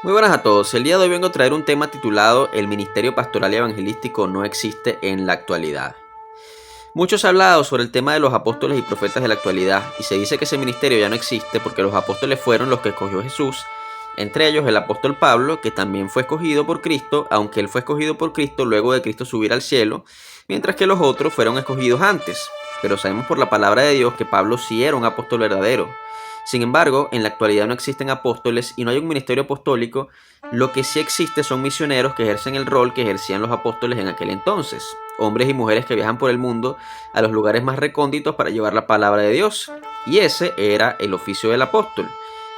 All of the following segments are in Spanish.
Muy buenas a todos. El día de hoy vengo a traer un tema titulado El ministerio pastoral y evangelístico no existe en la actualidad. Muchos han hablado sobre el tema de los apóstoles y profetas de la actualidad y se dice que ese ministerio ya no existe porque los apóstoles fueron los que escogió Jesús, entre ellos el apóstol Pablo, que también fue escogido por Cristo, aunque él fue escogido por Cristo luego de Cristo subir al cielo, mientras que los otros fueron escogidos antes. Pero sabemos por la palabra de Dios que Pablo sí era un apóstol verdadero. Sin embargo, en la actualidad no existen apóstoles y no hay un ministerio apostólico. Lo que sí existe son misioneros que ejercen el rol que ejercían los apóstoles en aquel entonces. Hombres y mujeres que viajan por el mundo a los lugares más recónditos para llevar la palabra de Dios. Y ese era el oficio del apóstol.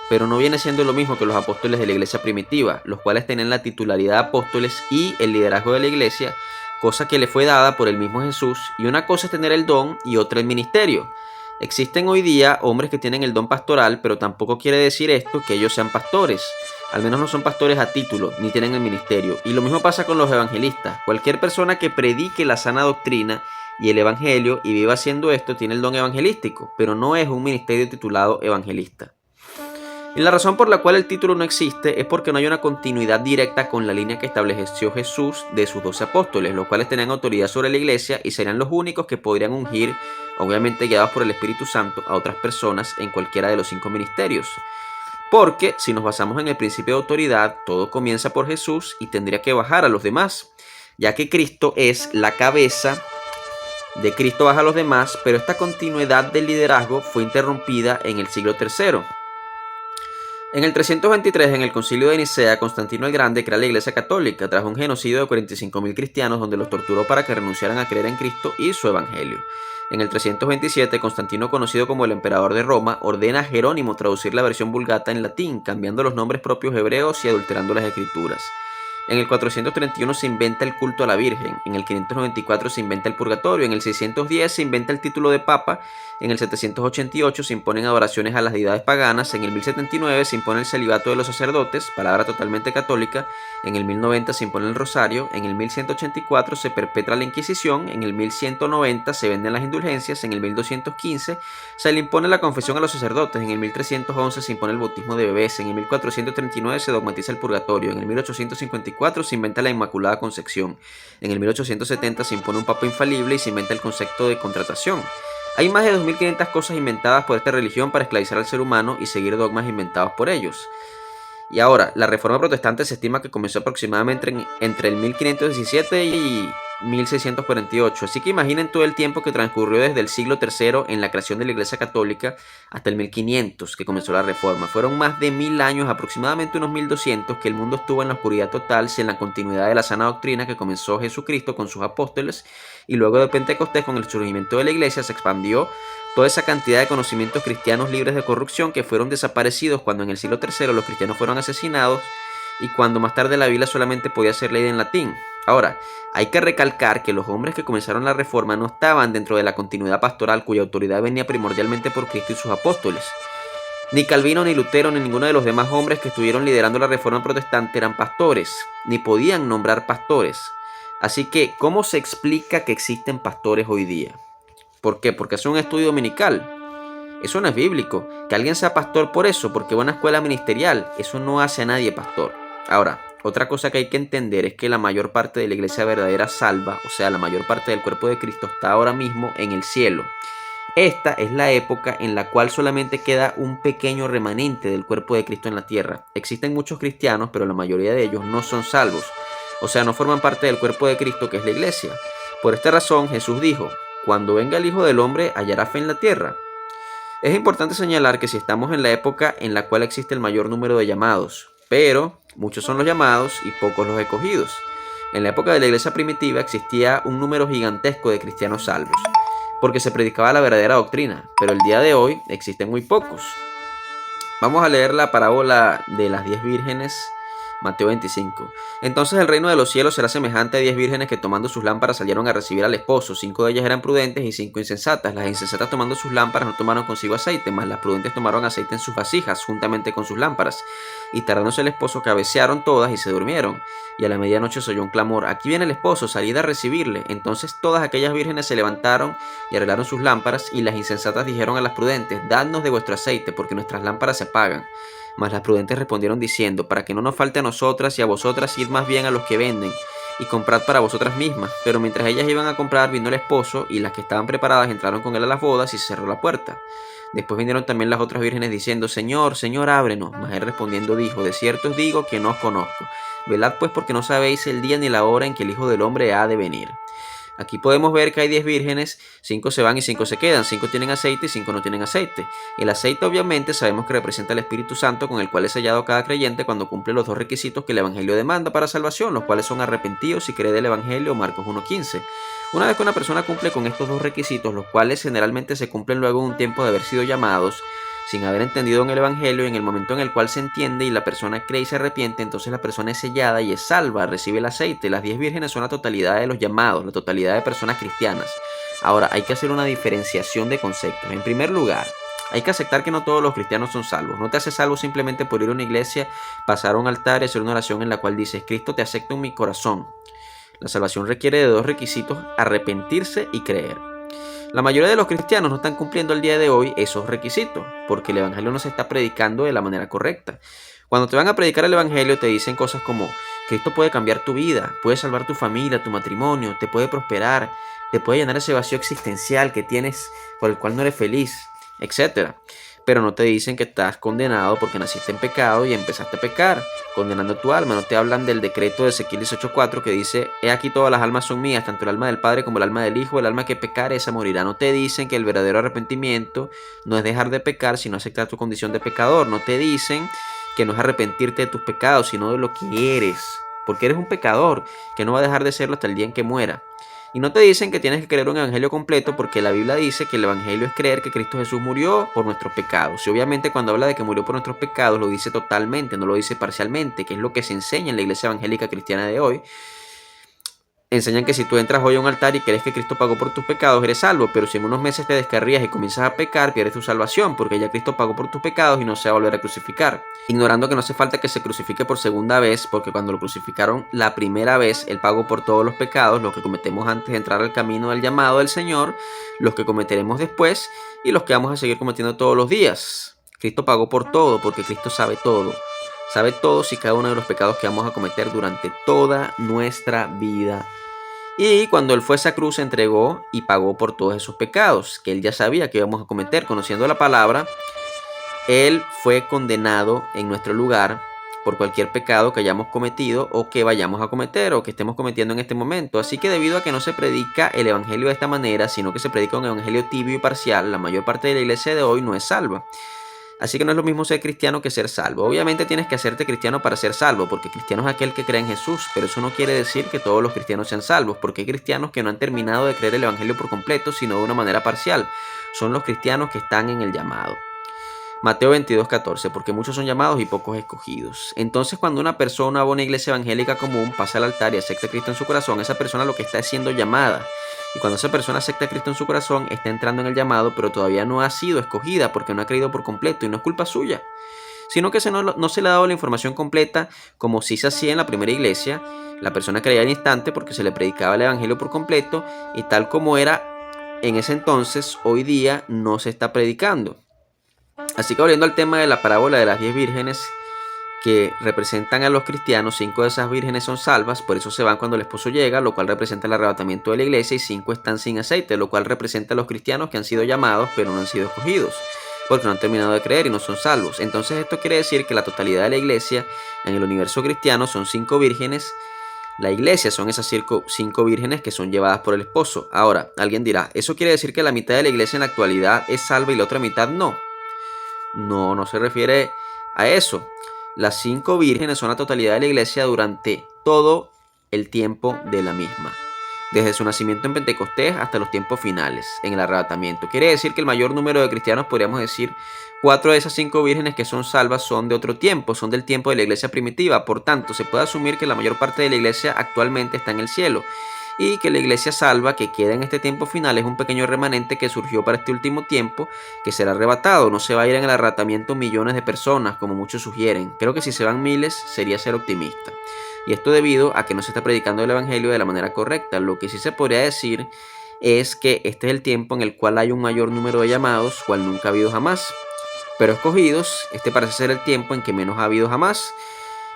Pero no viene siendo lo mismo que los apóstoles de la iglesia primitiva, los cuales tenían la titularidad de apóstoles y el liderazgo de la iglesia, cosa que le fue dada por el mismo Jesús, y una cosa es tener el don y otra el ministerio. Existen hoy día hombres que tienen el don pastoral, pero tampoco quiere decir esto que ellos sean pastores. Al menos no son pastores a título, ni tienen el ministerio. Y lo mismo pasa con los evangelistas. Cualquier persona que predique la sana doctrina y el evangelio y viva haciendo esto tiene el don evangelístico, pero no es un ministerio titulado evangelista. Y la razón por la cual el título no existe es porque no hay una continuidad directa con la línea que estableció Jesús de sus 12 apóstoles, los cuales tenían autoridad sobre la iglesia y serían los únicos que podrían ungir, obviamente guiados por el Espíritu Santo, a otras personas en cualquiera de los 5 ministerios. Porque si nos basamos en el principio de autoridad, todo comienza por Jesús y tendría que bajar a los demás, ya que Cristo es la cabeza. De Cristo baja a los demás, pero esta continuidad del liderazgo fue interrumpida en el siglo III. En el 323, en el concilio de Nicea, Constantino el Grande crea la Iglesia Católica tras un genocidio de 45.000 cristianos donde los torturó para que renunciaran a creer en Cristo y su evangelio. En el 327, Constantino, conocido como el emperador de Roma, ordena a Jerónimo traducir la versión Vulgata en latín, cambiando los nombres propios hebreos y adulterando las escrituras. En el 431 se inventa el culto a la Virgen, en el 594 se inventa el purgatorio, en el 610 se inventa el título de papa, en el 788 se imponen adoraciones a las deidades paganas, en el 1079 se impone el celibato de los sacerdotes, palabra totalmente católica, en el 1090 se impone el rosario, en el 1184 se perpetra la Inquisición, en el 1190 se venden las indulgencias, en el 1215 se le impone la confesión a los sacerdotes, en el 1311 se impone el bautismo de bebés, en el 1439 se dogmatiza el purgatorio, en el 1854 se inventa la Inmaculada Concepción, en el 1870 se impone un papa infalible y se inventa el concepto de contratación. Hay más de 2500 cosas inventadas por esta religión para esclavizar al ser humano y seguir dogmas inventados por ellos. Y ahora, la Reforma Protestante se estima que comenzó aproximadamente entre el 1517 y 1648, así que imaginen todo el tiempo que transcurrió desde el siglo III en la creación de la Iglesia Católica hasta el 1500 que comenzó la Reforma. Fueron más de 1000 años, aproximadamente unos 1200, que el mundo estuvo en la oscuridad total sin la continuidad de la sana doctrina que comenzó Jesucristo con sus apóstoles, y luego de Pentecostés con el surgimiento de la Iglesia se expandió toda esa cantidad de conocimientos cristianos libres de corrupción que fueron desaparecidos cuando en el siglo III los cristianos fueron asesinados y cuando más tarde la Biblia solamente podía ser leída en latín. Ahora, hay que recalcar que los hombres que comenzaron la reforma no estaban dentro de la continuidad pastoral cuya autoridad venía primordialmente por Cristo y sus apóstoles. Ni Calvino, ni Lutero, ni ninguno de los demás hombres que estuvieron liderando la reforma protestante eran pastores, ni podían nombrar pastores. Así que, ¿cómo se explica que existen pastores hoy día? ¿Por qué? Porque es un estudio dominical. Eso no es bíblico. Que alguien sea pastor por eso, porque va a una escuela ministerial, eso no hace a nadie pastor. Ahora, otra cosa que hay que entender es que la mayor parte de la iglesia verdadera salva, o sea, la mayor parte del cuerpo de Cristo está ahora mismo en el cielo. Esta es la época en la cual solamente queda un pequeño remanente del cuerpo de Cristo en la tierra. Existen muchos cristianos, pero la mayoría de ellos no son salvos. O sea, no forman parte del cuerpo de Cristo, que es la iglesia. Por esta razón, Jesús dijo: cuando venga el Hijo del Hombre, ¿hallará fe en la tierra? Es importante señalar que si estamos en la época en la cual existe el mayor número de llamados, pero muchos son los llamados y pocos los escogidos. En la época de la iglesia primitiva existía un número gigantesco de cristianos salvos, porque se predicaba la verdadera doctrina, pero el día de hoy existen muy pocos. Vamos a leer la parábola de las 10 vírgenes, Mateo 25. Entonces el reino de los cielos será semejante a 10 vírgenes que tomando sus lámparas salieron a recibir al esposo. 5 de ellas eran prudentes y 5 insensatas. Las insensatas, tomando sus lámparas, no tomaron consigo aceite, mas las prudentes tomaron aceite en sus vasijas juntamente con sus lámparas. Y tardándose el esposo, cabecearon todas y se durmieron. Y a la medianoche se oyó un clamor: aquí viene el esposo, salid a recibirle. Entonces todas aquellas vírgenes se levantaron y arreglaron sus lámparas, y las insensatas dijeron a las prudentes: dadnos de vuestro aceite, porque nuestras lámparas se apagan. Mas las prudentes respondieron diciendo: para que no nos falte a nosotras y a vosotras, id más bien a los que venden y comprad para vosotras mismas. Pero mientras ellas iban a comprar, vino el esposo, y las que estaban preparadas entraron con él a las bodas, y se cerró la puerta. Después vinieron también las otras vírgenes diciendo: Señor, Señor, ábrenos. Mas él respondiendo dijo: de cierto os digo que no os conozco. Velad pues, porque no sabéis el día ni la hora en que el Hijo del Hombre ha de venir. Aquí podemos ver que hay 10 vírgenes, 5 se van y 5 se quedan, 5 tienen aceite y 5 no tienen aceite. El aceite obviamente sabemos que representa el Espíritu Santo, con el cual es sellado cada creyente cuando cumple los dos requisitos que el Evangelio demanda para salvación, los cuales son arrepentidos y creed el Evangelio, Marcos 1:15. Una vez que una persona cumple con estos dos requisitos, los cuales generalmente se cumplen luego de un tiempo de haber sido llamados, sin haber entendido en el Evangelio, y en el momento en el cual se entiende y la persona cree y se arrepiente, entonces la persona es sellada y es salva, recibe el aceite. Las 10 vírgenes son la totalidad de los llamados, la totalidad de personas cristianas. Ahora, hay que hacer una diferenciación de conceptos. En primer lugar, hay que aceptar que no todos los cristianos son salvos. No te haces salvo simplemente por ir a una iglesia, pasar a un altar y hacer una oración en la cual dices: Cristo, te acepto en mi corazón. La salvación requiere de dos requisitos: arrepentirse y creer. La mayoría de los cristianos no están cumpliendo el día de hoy esos requisitos, porque el Evangelio no se está predicando de la manera correcta. Cuando te van a predicar el Evangelio te dicen cosas como: Cristo puede cambiar tu vida, puede salvar tu familia, tu matrimonio, te puede prosperar, te puede llenar ese vacío existencial que tienes por el cual no eres feliz, etc. Pero no te dicen que estás condenado porque naciste en pecado y empezaste a pecar, condenando tu alma. No te hablan del decreto de Ezequiel 18:4 que dice: he aquí todas las almas son mías, tanto el alma del Padre como el alma del Hijo, el alma que pecare, esa morirá. No te dicen que el verdadero arrepentimiento no es dejar de pecar, sino aceptar tu condición de pecador. No te dicen que no es arrepentirte de tus pecados, sino de lo que eres, porque eres un pecador que no va a dejar de serlo hasta el día en que muera. Y no te dicen que tienes que creer un evangelio completo, porque la Biblia dice que el evangelio es creer que Cristo Jesús murió por nuestros pecados. Y obviamente cuando habla de que murió por nuestros pecados lo dice totalmente, no lo dice parcialmente, que es lo que se enseña en la iglesia evangélica cristiana de hoy. Enseñan que si tú entras hoy a un altar y crees que Cristo pagó por tus pecados, eres salvo, pero si en unos meses te descarrías y comienzas a pecar, pierdes tu salvación, porque ya Cristo pagó por tus pecados y no se va a volver a crucificar. Ignorando que no hace falta que se crucifique por segunda vez, porque cuando lo crucificaron la primera vez, Él pagó por todos los pecados, los que cometemos antes de entrar al camino del llamado del Señor, los que cometeremos después y los que vamos a seguir cometiendo todos los días. Cristo pagó por todo, porque Cristo sabe todo. Sabe todos y cada uno de los pecados que vamos a cometer durante toda nuestra vida. Y cuando Él fue a esa cruz, se entregó y pagó por todos esos pecados que Él ya sabía que íbamos a cometer. Conociendo la palabra, Él fue condenado en nuestro lugar por cualquier pecado que hayamos cometido o que vayamos a cometer o que estemos cometiendo en este momento. Así que debido a que no se predica el evangelio de esta manera, sino que se predica un evangelio tibio y parcial, la mayor parte de la iglesia de hoy no es salva. Así que no es lo mismo ser cristiano que ser salvo. Obviamente tienes que hacerte cristiano para ser salvo, porque cristiano es aquel que cree en Jesús, pero eso no quiere decir que todos los cristianos sean salvos, porque hay cristianos que no han terminado de creer el evangelio por completo, sino de una manera parcial. Son los cristianos que están en el llamado. Mateo 22:14, porque muchos son llamados y pocos escogidos. Entonces, cuando una persona va a una iglesia evangélica común, pasa al altar y acepta a Cristo en su corazón, esa persona lo que está es siendo llamada. Y cuando esa persona acepta a Cristo en su corazón, está entrando en el llamado, pero todavía no ha sido escogida porque no ha creído por completo, y no es culpa suya, sino que no se le ha dado la información completa como si se hacía en la primera iglesia. La persona creía al instante porque se le predicaba el evangelio por completo, y tal como era en ese entonces, hoy día no se está predicando. Así que volviendo al tema de la parábola de las 10 vírgenes que representan a los cristianos, 5 de esas vírgenes son salvas, por eso se van cuando el esposo llega, lo cual representa el arrebatamiento de la iglesia, y 5 están sin aceite, lo cual representa a los cristianos que han sido llamados pero no han sido escogidos, porque no han terminado de creer y no son salvos. Entonces esto quiere decir que la totalidad de la iglesia en el universo cristiano son 5 vírgenes. La iglesia son esas 5 vírgenes que son llevadas por el esposo. Ahora, alguien dirá: ¿eso quiere decir que la mitad de la iglesia en la actualidad es salva y la otra mitad no? No se refiere a eso. Las 5 vírgenes son la totalidad de la iglesia durante todo el tiempo de la misma, desde su nacimiento en Pentecostés hasta los tiempos finales, en el arrebatamiento. Quiere decir que el mayor número de cristianos, podríamos decir, 4 de esas 5 vírgenes que son salvas son de otro tiempo, son del tiempo de la iglesia primitiva. Por tanto, se puede asumir que la mayor parte de la iglesia actualmente está en el cielo, y que la iglesia salva que queda en este tiempo final es un pequeño remanente que surgió para este último tiempo, que será arrebatado. No se va a ir en el arrebatamiento millones de personas, como muchos sugieren. Creo que si se van miles sería ser optimista. Y esto debido a que no se está predicando el evangelio de la manera correcta. Lo que sí se podría decir es que este es el tiempo en el cual hay un mayor número de llamados, cual nunca ha habido jamás. pero escogidos, este parece ser el tiempo en que menos ha habido jamás.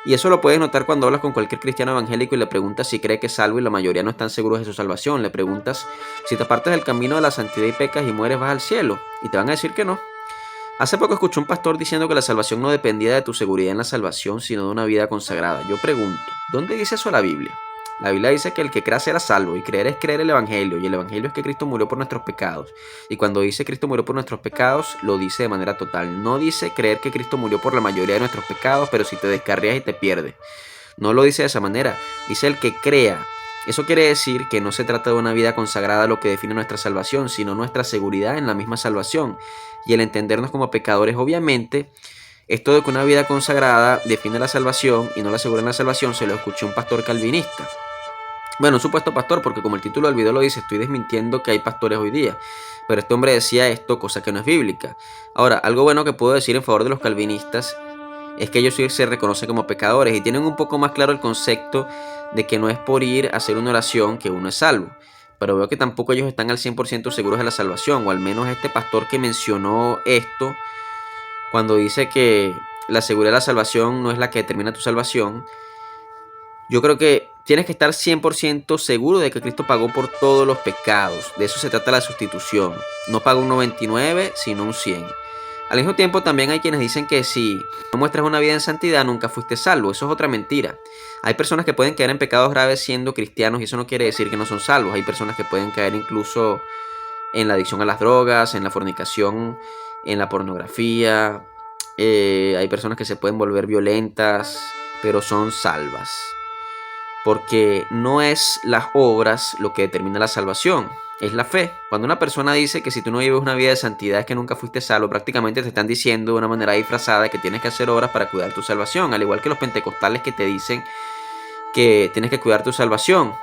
Y eso lo puedes notar cuando hablas con cualquier cristiano evangélico y le preguntas si cree que es salvo y la mayoría no están seguros de su salvación. Le preguntas si te apartas del camino de la santidad y pecas y mueres vas al cielo. Y te van a decir que no. Hace poco escuché un pastor diciendo que la salvación no dependía de tu seguridad en la salvación, sino de una vida consagrada. Yo pregunto, ¿dónde dice eso la Biblia? La Biblia dice que el que crea será salvo, y creer es creer el Evangelio, y el Evangelio es que Cristo murió por nuestros pecados. Y cuando dice Cristo murió por nuestros pecados, lo dice de manera total. No dice creer que Cristo murió por la mayoría de nuestros pecados, pero si te descarrías y te pierdes. No lo dice de esa manera, dice el que crea. Eso quiere decir que no se trata de una vida consagrada lo que define nuestra salvación, sino nuestra seguridad en la misma salvación. Y el entendernos como pecadores, obviamente, esto de que una vida consagrada define la salvación y no la asegura en la salvación, se lo escuché a un pastor calvinista. Bueno, un supuesto pastor, porque como el título del video lo dice, estoy desmintiendo que hay pastores hoy día. Pero este hombre decía esto, cosa que no es bíblica. Ahora, algo bueno que puedo decir en favor de los calvinistas es que ellos sí se reconocen como pecadores y tienen un poco más claro el concepto de que no es por ir a hacer una oración que uno es salvo. Pero veo que tampoco ellos están al 100% seguros de la salvación, o al menos este pastor que mencionó esto, cuando dice que la seguridad de la salvación no es la que determina tu salvación. Yo creo que tienes que estar 100% seguro de que Cristo pagó por todos los pecados. De eso se trata la sustitución. No paga un 99, sino un 100. Al mismo tiempo, también hay quienes dicen que si no muestras una vida en santidad, nunca fuiste salvo. Eso es otra mentira. Hay personas que pueden caer en pecados graves siendo cristianos y eso no quiere decir que no son salvos. Hay personas que pueden caer incluso en la adicción a las drogas, en la fornicación, en la pornografía. Hay personas que se pueden volver violentas, pero son salvas. Porque no es las obras lo que determina la salvación, es la fe. Cuando una persona dice que si tú no vives una vida de santidad es que nunca fuiste salvo, prácticamente te están diciendo de una manera disfrazada que tienes que hacer obras para cuidar tu salvación, al igual que los pentecostales que te dicen que tienes que cuidar tu salvación.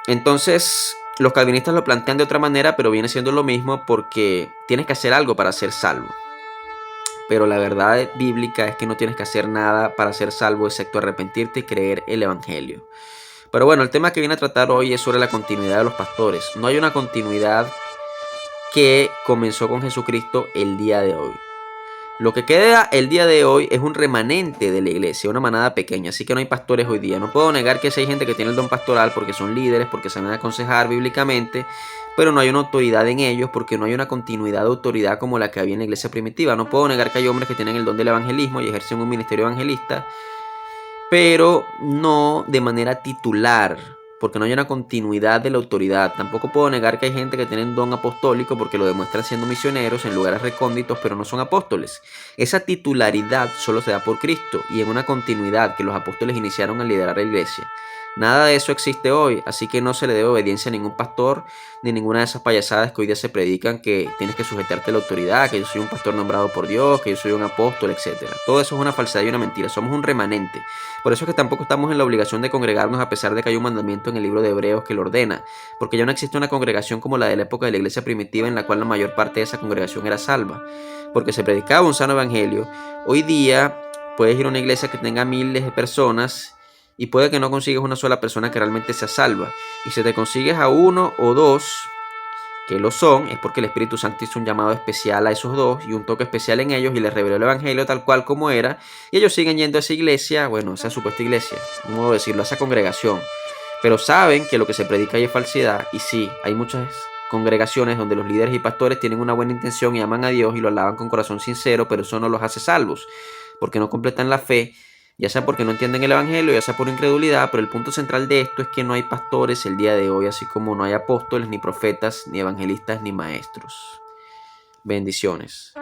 Entonces, los calvinistas lo plantean de otra manera, pero viene siendo lo mismo porque tienes que hacer algo para ser salvo. Pero la verdad bíblica es que no tienes que hacer nada para ser salvo excepto arrepentirte y creer el Evangelio. Pero bueno, el tema que viene a tratar hoy es sobre la continuidad de los pastores. No hay una continuidad que comenzó con Jesucristo el día de hoy. Lo que queda el día de hoy es un remanente de la iglesia, una manada pequeña, así que no hay pastores hoy día. No puedo negar que sí hay gente que tiene el don pastoral porque son líderes, porque saben aconsejar bíblicamente, pero no hay una autoridad en ellos porque no hay una continuidad de autoridad como la que había en la iglesia primitiva. No puedo negar que hay hombres que tienen el don del evangelismo y ejercen un ministerio evangelista, pero no de manera titular, porque no hay una continuidad de la autoridad. Tampoco puedo negar que hay gente que tiene don apostólico porque lo demuestran siendo misioneros en lugares recónditos, pero no son apóstoles. Esa titularidad solo se da por Cristo y en una continuidad que los apóstoles iniciaron al liderar la iglesia. Nada de eso existe hoy, así que no se le debe obediencia a ningún pastor ni ninguna de esas payasadas que hoy día se predican, que tienes que sujetarte a la autoridad, que yo soy un pastor nombrado por Dios, que yo soy un apóstol, etc. Todo eso es una falsedad y una mentira, somos un remanente. Por eso es que tampoco estamos en la obligación de congregarnos a pesar de que hay un mandamiento en el libro de Hebreos que lo ordena, porque ya no existe una congregación como la de la época de la iglesia primitiva en la cual la mayor parte de esa congregación era salva, porque se predicaba un sano evangelio. Hoy día puedes ir a una iglesia que tenga miles de personas y puede que no consigas una sola persona que realmente sea salva. Y si te consigues a uno o dos que lo son, es porque el Espíritu Santo hizo un llamado especial a esos dos y un toque especial en ellos y les reveló el Evangelio tal cual como era. Y ellos siguen yendo a esa iglesia, bueno, esa supuesta iglesia, un modo de decirlo, a esa congregación. Pero saben que lo que se predica ahí es falsedad. Y sí, hay muchas congregaciones donde los líderes y pastores tienen una buena intención y aman a Dios y lo alaban con corazón sincero, pero eso no los hace salvos, porque no completan la fe, ya sea porque no entienden el evangelio, ya sea por incredulidad, pero el punto central de esto es que no hay pastores el día de hoy, así como no hay apóstoles, ni profetas, ni evangelistas, ni maestros. Bendiciones.